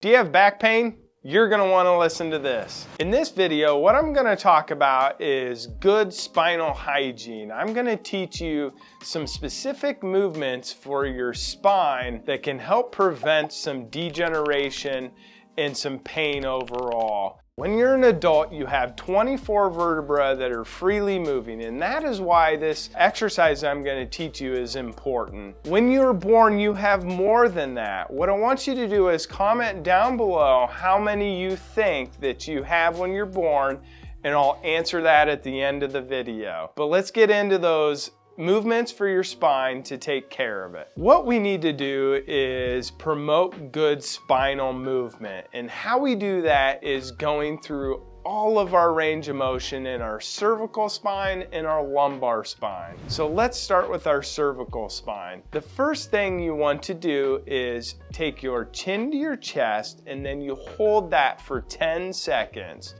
Do you have back pain? You're going to want to listen to this. In this video, what I'm going to talk about is good spinal hygiene. I'm going to teach you some specific movements for your spine that can help prevent some degeneration and some pain overall. When you're an adult, you have 24 vertebrae that are freely moving, and that is why this exercise I'm going to teach you is important. When you're born, you have more than that. What I want you to do is comment down below how many you think that you have when you're born, and I'll answer that at the end of the video. But let's get into those movements for your spine to take care of it. What we need to do is promote good spinal movement, and how we do that is going through all of our range of motion in our cervical spine and our lumbar spine. So let's start with our cervical spine. The first thing you want to do is take your chin to your chest, and then you hold that for 10 seconds.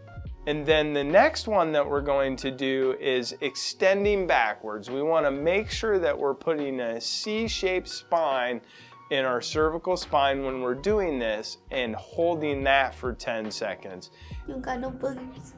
And then the next one that we're going to do is extending backwards. We want to make sure that we're putting a C-shaped spine in our cervical spine when we're doing this, and holding that for 10 seconds. You got no boogers.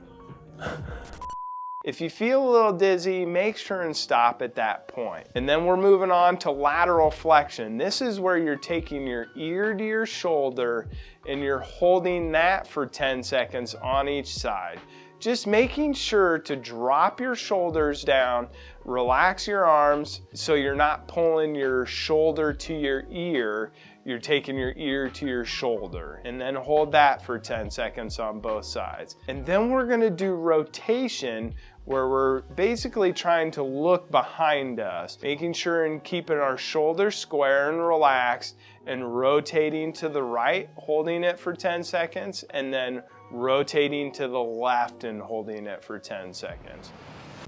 If you feel a little dizzy, make sure and stop at that point. And then we're moving on to lateral flexion. This is where you're taking your ear to your shoulder and you're holding that for 10 seconds on each side. Just making sure to drop your shoulders down, relax your arms so you're not pulling your shoulder to your ear. You're taking your ear to your shoulder, and then hold that for 10 seconds on both sides. And then we're going to do rotation, where we're basically trying to look behind us, making sure and keeping our shoulders square and relaxed, and rotating to the right, holding it for 10 seconds, and then rotating to the left and holding it for 10 seconds.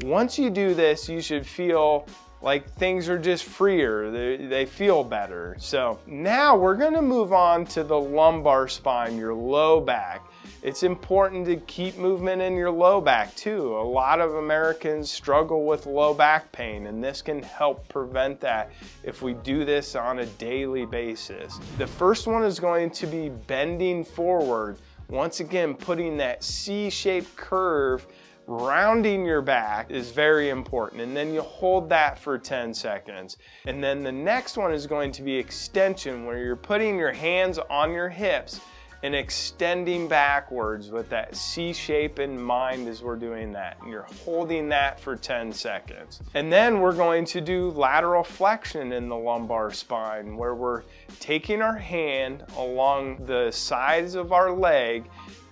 Once you do this, you should feel like things are just freer, they feel better. So now we're gonna move on to the lumbar spine, your low back. It's important to keep movement in your low back too. A lot of Americans struggle with low back pain, and this can help prevent that if we do this on a daily basis. The first one is going to be bending forward. Once again, putting that C-shaped curve, rounding your back is very important, and then you hold that for 10 seconds. And then the next one is going to be extension, where you're putting your hands on your hips and extending backwards with that C shape in mind as we're doing that, and you're holding that for 10 seconds. And then we're going to do lateral flexion in the lumbar spine, where we're taking our hand along the sides of our leg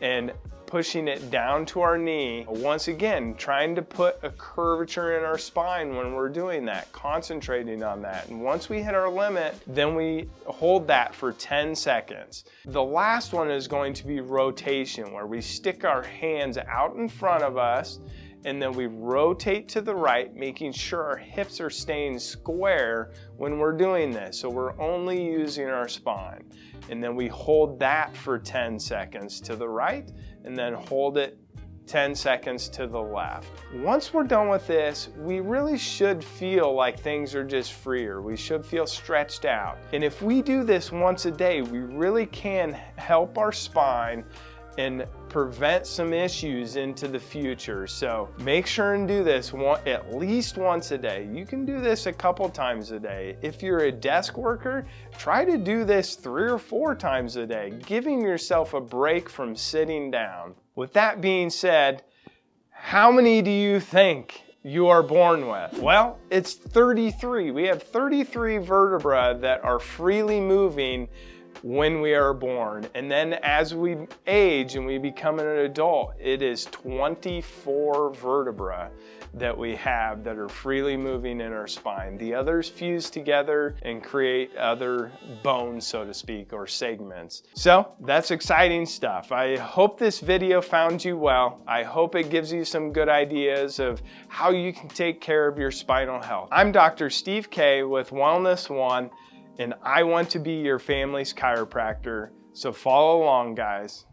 and pushing it down to our knee. Once again, trying to put a curvature in our spine when we're doing that, concentrating on that. And once we hit our limit, then we hold that for 10 seconds. The last one is going to be rotation, where we stick our hands out in front of us, and then we rotate to the right, making sure our hips are staying square when we're doing this. So we're only using our spine. And then we hold that for 10 seconds to the right, and then hold it 10 seconds to the left. Once we're done with this, we really should feel like things are just freer. We should feel stretched out. And if we do this once a day, we really can help our spine and prevent some issues into the future. So make sure and do this at least once a day. You can do this a couple times a day. If you're a desk worker, try to do this 3 or 4 times a day, giving yourself a break from sitting down. With that being said, how many do you think you are born with? Well, it's 33. We have 33 vertebrae that are freely moving when we are born, and then as we age and we become an adult, it is 24 vertebrae that we have that are freely moving in our spine. The others fuse together and create other bones, so to speak, or segments. So that's exciting stuff. I hope this video found you well. I hope it gives you some good ideas of how you can take care of your spinal health. I'm Dr. Steve K with Wellness One, and I want to be your family's chiropractor, so follow along, guys.